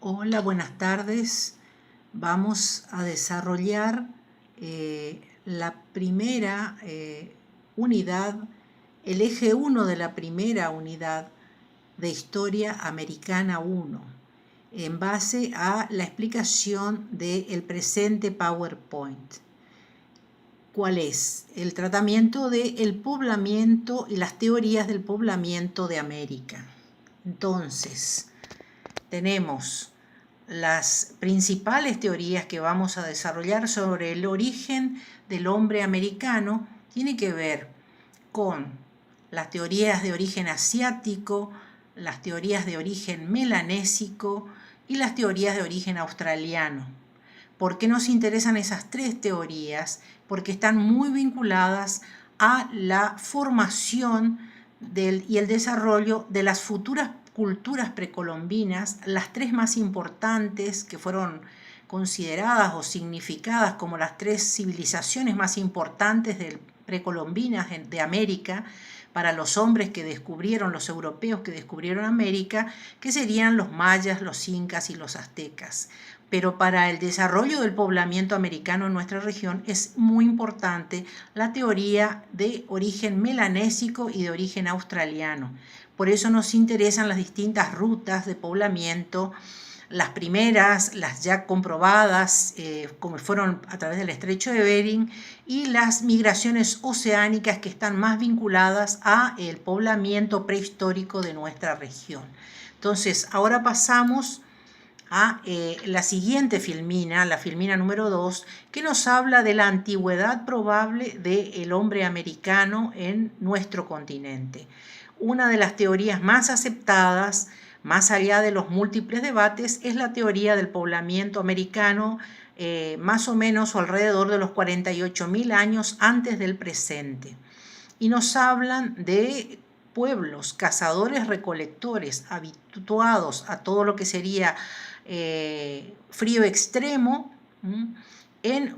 Hola, buenas tardes. Vamos a desarrollar la primera unidad, el eje 1 de la primera unidad de Historia Americana 1, en base a la explicación del presente PowerPoint. ¿Cuál es? El tratamiento del poblamiento y las teorías del poblamiento de América. Entonces, tenemos las principales teorías que vamos a desarrollar sobre el origen del hombre americano. Tiene que ver con las teorías de origen asiático, las teorías de origen melanésico y las teorías de origen australiano. ¿Por qué nos interesan esas tres teorías? Porque están muy vinculadas a la formación y el desarrollo de las futuras culturas precolombinas, las tres más importantes que fueron consideradas o significadas como las tres civilizaciones más importantes precolombinas de América para los hombres que descubrieron, los europeos que descubrieron América, que serían los mayas, los incas y los aztecas. Pero para el desarrollo del poblamiento americano en nuestra región es muy importante la teoría de origen melanésico y de origen australiano. Por eso nos interesan las distintas rutas de poblamiento, las primeras, las ya comprobadas, como fueron a través del estrecho de Bering, y las migraciones oceánicas que están más vinculadas a el poblamiento prehistórico de nuestra región. Entonces, ahora pasamos a la siguiente filmina, la filmina número 2, que nos habla de la antigüedad probable del hombre americano en nuestro continente. Una de las teorías más aceptadas, más allá de los múltiples debates, es la teoría del poblamiento americano, más o menos o alrededor de los 48.000 años antes del presente. Y nos hablan de pueblos, cazadores, recolectores, habituados a todo lo que sería frío extremo, en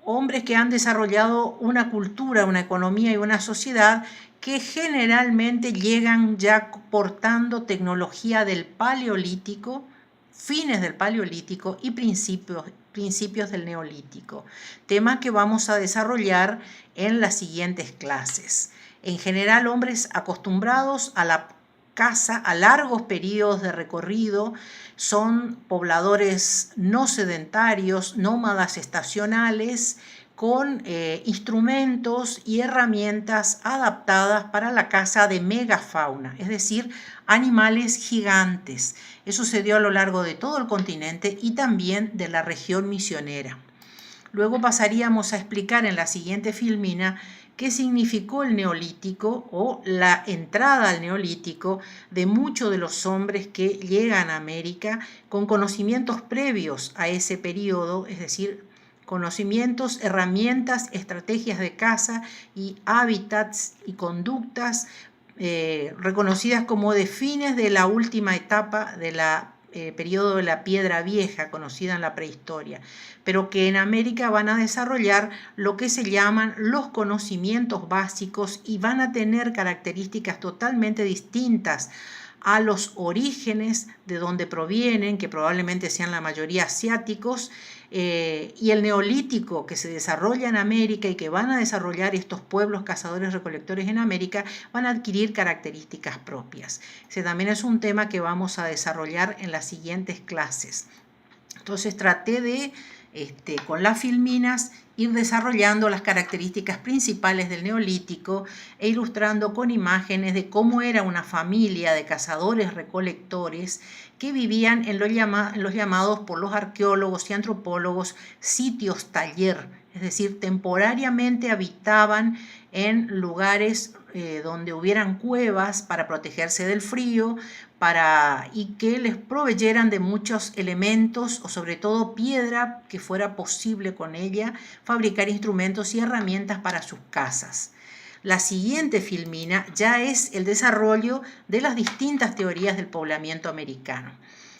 hombres que han desarrollado una cultura, una economía y una sociedad que generalmente llegan ya portando tecnología del Paleolítico, fines del Paleolítico y principios del Neolítico, tema que vamos a desarrollar en las siguientes clases. En general, hombres acostumbrados a la caza a largos periodos de recorrido, son pobladores no sedentarios, nómadas estacionales, con instrumentos y herramientas adaptadas para la caza de megafauna, es decir, animales gigantes. Eso se dio a lo largo de todo el continente y también de la región misionera. Luego pasaríamos a explicar en la siguiente filmina qué significó el neolítico o la entrada al neolítico de muchos de los hombres que llegan a América con conocimientos previos a ese periodo, es decir, conocimientos, herramientas, estrategias de caza y hábitats y conductas reconocidas como de fines de la última etapa de la periodo de la piedra vieja, conocida en la prehistoria, pero que en América van a desarrollar lo que se llaman los conocimientos básicos y van a tener características totalmente distintas a los orígenes de donde provienen, que probablemente sean la mayoría asiáticos, y el neolítico que se desarrolla en América y que van a desarrollar estos pueblos cazadores-recolectores en América, van a adquirir características propias. Ese también es un tema que vamos a desarrollar en las siguientes clases. Entonces traté de, con las filminas, ir desarrollando las características principales del neolítico e ilustrando con imágenes de cómo era una familia de cazadores-recolectores que vivían en los llamados por los arqueólogos y antropólogos sitios taller, es decir, temporariamente habitaban en lugares donde hubieran cuevas para protegerse del frío y que les proveyeran de muchos elementos o sobre todo piedra que fuera posible con ella fabricar instrumentos y herramientas para sus casas. La siguiente filmina ya es el desarrollo de las distintas teorías del poblamiento americano.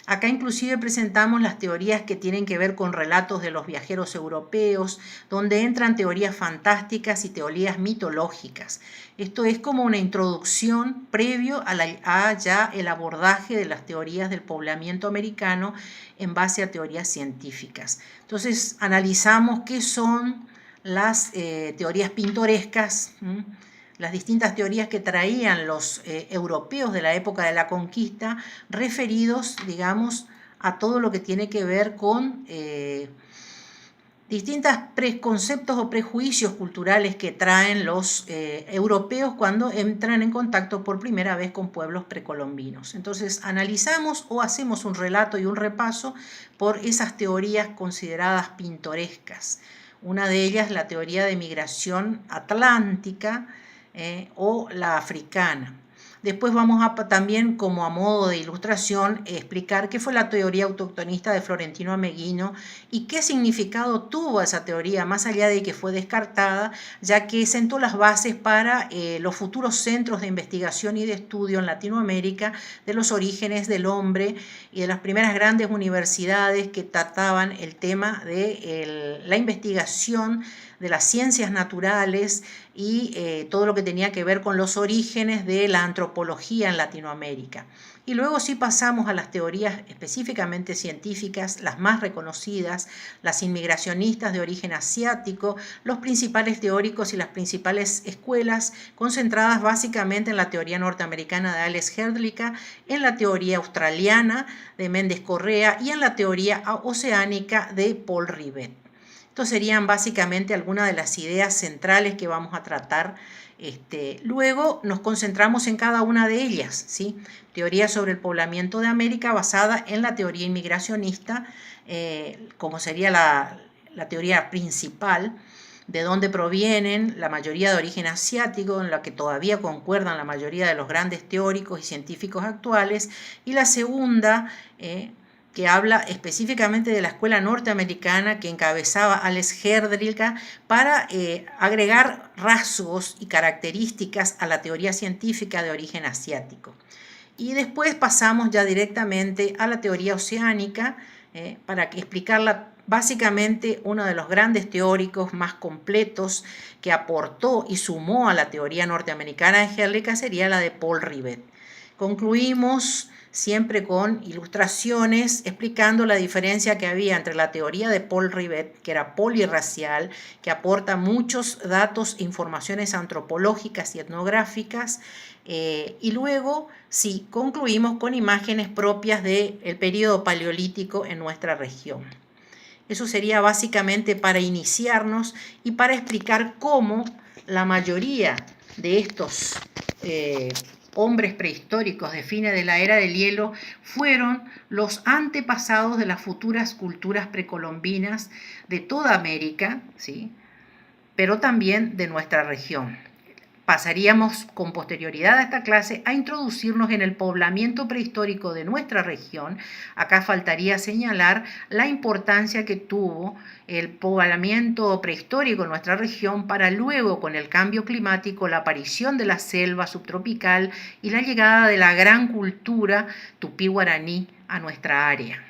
Acá inclusive presentamos las teorías que tienen que ver con relatos de los viajeros europeos, donde entran teorías fantásticas y teorías mitológicas. Esto es como una introducción previo a ya el abordaje de las teorías del poblamiento americano en base a teorías científicas. Entonces analizamos qué son las teorías pintorescas, las distintas teorías que traían los europeos de la época de la conquista, referidos, digamos, a todo lo que tiene que ver con distintos preconceptos o prejuicios culturales que traen los europeos cuando entran en contacto por primera vez con pueblos precolombinos. Entonces analizamos o hacemos un relato y un repaso por esas teorías consideradas pintorescas. Una de ellas, la teoría de migración atlántica, o la africana. Después vamos a también, como a modo de ilustración, explicar qué fue la teoría autoctonista de Florentino Ameghino y qué significado tuvo esa teoría, más allá de que fue descartada, ya que sentó las bases para los futuros centros de investigación y de estudio en Latinoamérica de los orígenes del hombre y de las primeras grandes universidades que trataban el tema de la investigación de las ciencias naturales y todo lo que tenía que ver con los orígenes de la antropología en Latinoamérica. Y luego sí pasamos a las teorías específicamente científicas, las más reconocidas, las inmigracionistas de origen asiático, los principales teóricos y las principales escuelas, concentradas básicamente en la teoría norteamericana de Alex Herdlicka, en la teoría australiana de Méndez Correa y en la teoría oceánica de Paul Rivet. Estas serían básicamente algunas de las ideas centrales que vamos a tratar. Luego nos concentramos en cada una de ellas, ¿sí? Teoría sobre el poblamiento de América basada en la teoría inmigracionista, como sería la teoría principal, de dónde provienen la mayoría de origen asiático, en la que todavía concuerdan la mayoría de los grandes teóricos y científicos actuales, y la segunda, que habla específicamente de la escuela norteamericana que encabezaba Alex Herdlicka para agregar rasgos y características a la teoría científica de origen asiático. Y después pasamos ya directamente a la teoría oceánica para explicarla. Básicamente, uno de los grandes teóricos más completos que aportó y sumó a la teoría norteamericana de Herdlicka sería la de Paul Rivet. Concluimos siempre con ilustraciones explicando la diferencia que había entre la teoría de Paul Rivet, que era polirracial, que aporta muchos datos e informaciones antropológicas y etnográficas, y luego sí concluimos con imágenes propias del periodo paleolítico en nuestra región. Eso sería básicamente para iniciarnos y para explicar cómo la mayoría de estos hombres prehistóricos de fines de la era del hielo fueron los antepasados de las futuras culturas precolombinas de toda América, ¿sí? Pero también de nuestra región. Pasaríamos con posterioridad a esta clase a introducirnos en el poblamiento prehistórico de nuestra región. Acá faltaría señalar la importancia que tuvo el poblamiento prehistórico en nuestra región para luego, con el cambio climático, la aparición de la selva subtropical y la llegada de la gran cultura tupí-guaraní a nuestra área.